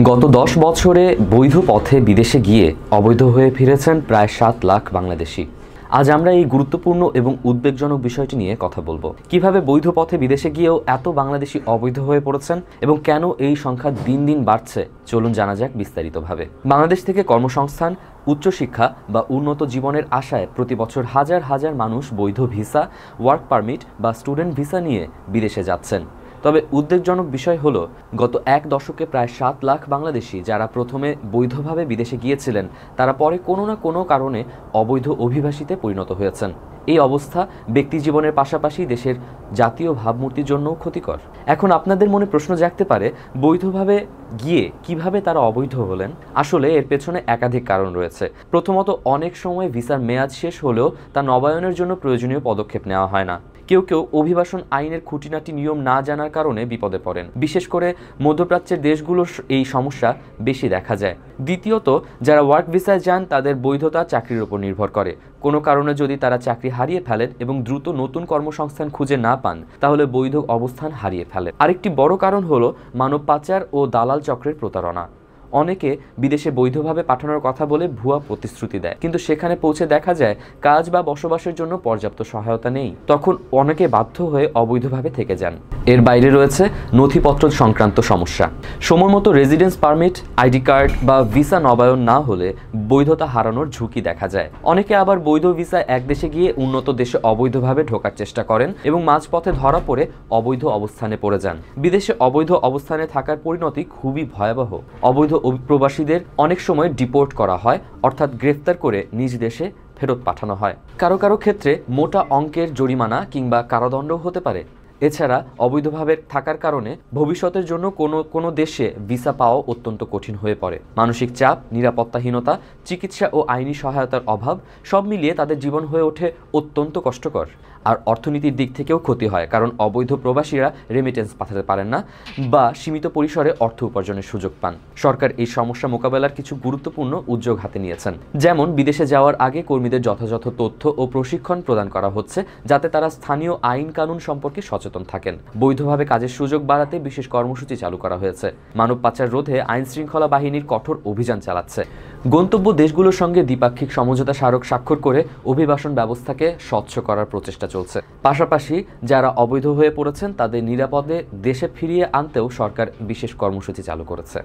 গত 10 বছরে বৈধ পথে বিদেশে গিয়ে অবৈধ হয়ে ফিরেছেন প্রায় 7 লাখ বাংলাদেশি। আজ আমরা এই গুরুত্বপূর্ণ এবং উদ্বেগজনক বিষয়টি নিয়ে কথা বলবো। কিভাবে বৈধ পথে বিদেশে গিয়েও এত বাংলাদেশি অবৈধ হয়ে পড়েছেন এবং কেন এই সংখ্যা দিন দিন বাড়ছে, চলুন জানা যাক বিস্তারিতভাবে। বাংলাদেশ থেকে কর্মসংস্থান, উচ্চশিক্ষা বা উন্নত জীবনের আশায় প্রতি বছর হাজার হাজার মানুষ বৈধ ভিসা, ওয়ার্ক পারমিট বা স্টুডেন্ট ভিসা নিয়ে বিদেশে যাচ্ছেন। তবে উদ্বেগজনক বিষয় হলো, গত এক দশকে প্রায় 7 লাখ বাংলাদেশি যারা প্রথমে বৈধভাবে বিদেশে গিয়েছিলেন, তারা পরে কোনো না কোনো কারণে অবৈধ অভিবাসীতে পরিণত হয়েছেন। এই অবস্থা ব্যক্তি জীবনের পাশাপাশি দেশের জাতীয় ভাবমূর্তির জন্যও ক্ষতিকর। এখন আপনাদের মনে প্রশ্ন জাগতে পারে, বৈধভাবে গিয়ে কিভাবে তারা অবৈধ হলেন? আসলে এর পেছনে একাধিক কারণ রয়েছে। প্রথমত, অনেক সময় ভিসার মেয়াদ শেষ হলেও তা নবায়নের জন্য প্রয়োজনীয় পদক্ষেপ নেওয়া হয় না। কেউ কেউ অভিবাসন আইনের খুঁটিনাটি নিয়ম না জানার কারণে বিপদে পড়েন। বিশেষ করে মধ্যপ্রাচ্যের দেশগুলোর এই সমস্যা বেশি দেখা যায়। দ্বিতীয়ত, যারা ওয়ার্ক ভিসায় যান তাদের বৈধতা চাকরির উপর নির্ভর করে। কোনো কারণে যদি তারা চাকরি হারিয়ে ফেলেন এবং দ্রুত নতুন কর্মসংস্থান খুঁজে না পান, তাহলে বৈধ অবস্থান হারিয়ে ফেলেন। আরেকটি বড় কারণ হলো মানব পাচার ও দালাল চক্রের প্রতারণা। অনেকে বিদেশে বৈধভাবে পাঠানোর কথা বলে ভুয়া প্রতিশ্রুতি দেয়, কিন্তু সেখানে পৌঁছে দেখা যায় কাজ বা বসবাসের জন্য পর্যাপ্ত সহায়তা নেই। তখন অনেকে বাধ্য হয়ে অবৈধভাবে থেকে যান। এর বাইরে রয়েছে নথিপত্র সংক্রান্ত সমস্যা। সময়মতো রেজিডেন্স পারমিট, আইডি কার্ড বা ভিসা নবায়ন না হলে বৈধতা হারানোর ঝুঁকি দেখা যায়। অনেকে আবার বৈধ ভিসায় এক দেশে গিয়ে উন্নত দেশে অবৈধভাবে ঢোকার চেষ্টা করেন এবং মাঝপথে ধরা পড়ে অবৈধ অবস্থানে পড়ে যান। বিদেশে অবৈধ অবস্থানে থাকার পরিণতি খুবই ভয়াবহ। অবৈধ প্রবাসীদের অনেক সময় ডিপোর্ট করা হয়, অর্থাৎ গ্রেফতার করে নিজ দেশে ফেরত পাঠানো হয়। কারো কারো ক্ষেত্রে মোটা অঙ্কের জরিমানা কিংবা কারাদণ্ডও হতে পারে। এছাড়া অবৈধভাবে থাকার কারণে ভবিষ্যতের জন্য কোনো দেশে ভিসা পাওয়া অত্যন্ত কঠিন হয়ে পড়ে। মানসিক চাপ, নিরাপত্তাহীনতা, চিকিৎসা ও আইনি সহায়তার অভাব সব মিলিয়ে তাদের জীবন হয়ে ওঠে অত্যন্ত কষ্টকর। আর অর্থনীতির দিক থেকেও ক্ষতি হয়, কারণ অবৈধ প্রবাসীরা রেমিটেন্স পাঠাতে পারেন না বা সীমিত পরিসরে অর্থ উপার্জনের সুযোগ পান। সরকার এই সমস্যা মোকাবেলার কিছু গুরুত্বপূর্ণ উদ্যোগ হাতে নিয়েছেন। যেমন, বিদেশে যাওয়ার আগে কর্মীদের যথাযথ তথ্য ও প্রশিক্ষণ প্রদান করা হচ্ছে, যাতে তারা স্থানীয় আইন কানুন সম্পর্কে সচেতন থাকেন। বৈধভাবে কাজের সুযোগ বাড়াতে বিশেষ কর্মসূচি চালু করা হয়েছে। মানব পাচার রোধে আইন শৃঙ্খলা বাহিনীর কঠোর অভিযান চালাচ্ছে। গন্তব্য দেশগুলোর সঙ্গে দ্বিপাক্ষিক সমঝোতা স্মারক স্বাক্ষর করে অভিবাসন ব্যবস্থাকে স্বচ্ছ করার প্রচেষ্টা চলছে। পাশাপাশি যারা অবৈধ হয়ে পড়েছেন তাদের নিরাপদে দেশে ফিরিয়ে আনতেও সরকার বিশেষ কর্মসূচি চালু করেছে।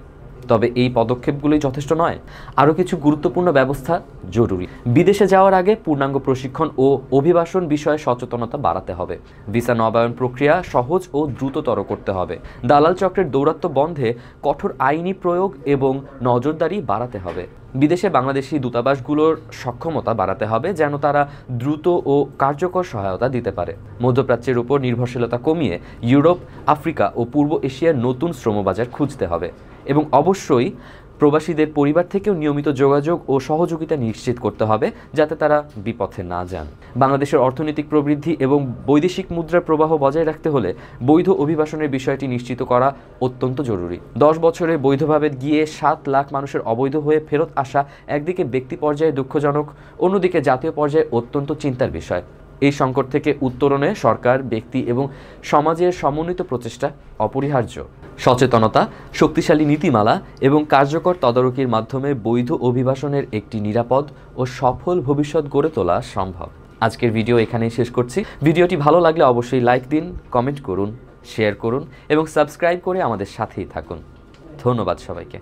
তবে এই পদক্ষেপগুলোই যথেষ্ট নয়, আরও কিছু গুরুত্বপূর্ণ ব্যবস্থা জরুরি। বিদেশে যাওয়ার আগে পূর্ণাঙ্গ প্রশিক্ষণ ও অভিবাসন বিষয়ে সচেতনতা বাড়াতে হবে। ভিসা নবায়ন প্রক্রিয়া সহজ ও দ্রুততর করতে হবে। দালাল চক্রের দৌরাত্ম্য বন্ধে কঠোর আইনি প্রয়োগ এবং নজরদারি বাড়াতে হবে। বিদেশে বাংলাদেশি দূতাবাসগুলোর সক্ষমতা বাড়াতে হবে, যেন তারা দ্রুত ও কার্যকর সহায়তা দিতে পারে। মধ্যপ্রাচ্যের উপর নির্ভরশীলতা কমিয়ে ইউরোপ, আফ্রিকা ও পূর্ব এশিয়ার নতুন শ্রমবাজার খুঁজতে হবে। এবং অবশ্যই প্রবাসীদের পরিবার থেকেও নিয়মিত যোগাযোগ ও সহযোগিতা নিশ্চিত করতে হবে, যাতে তারা বিপথে না যান। বাংলাদেশের অর্থনৈতিক প্রবৃদ্ধি এবং বৈদেশিক মুদ্রার প্রবাহ বজায় রাখতে হলে বৈধ অভিবাসনের বিষয়টি নিশ্চিত করা অত্যন্ত জরুরি। 10 বছরে বৈধভাবে গিয়ে 7 লাখ মানুষের অবৈধ হয়ে ফেরত আসা একদিকে ব্যক্তি পর্যায়ে দুঃখজনক, অন্যদিকে জাতীয় পর্যায়ে অত্যন্ত চিন্তার বিষয়। এই সংকট থেকে উত্তরণে সরকার, ব্যক্তি এবং সমাজের সমন্বিত প্রচেষ্টা অপরিহার্য। সচেতনতা, শক্তিশালী নীতিমালা এবং কার্যকর তদারকির মাধ্যমে বৈধ অভিবাসনের একটি নিরাপদ ও সফল ভবিষ্যৎ গড়ে তোলা সম্ভব। আজকের ভিডিও এখানেই শেষ করছি। ভিডিওটি ভালো লাগলে অবশ্যই লাইক দিন, কমেন্ট করুন, শেয়ার করুন এবং সাবস্ক্রাইব করে আমাদের সাথেই থাকুন। ধন্যবাদ সবাইকে।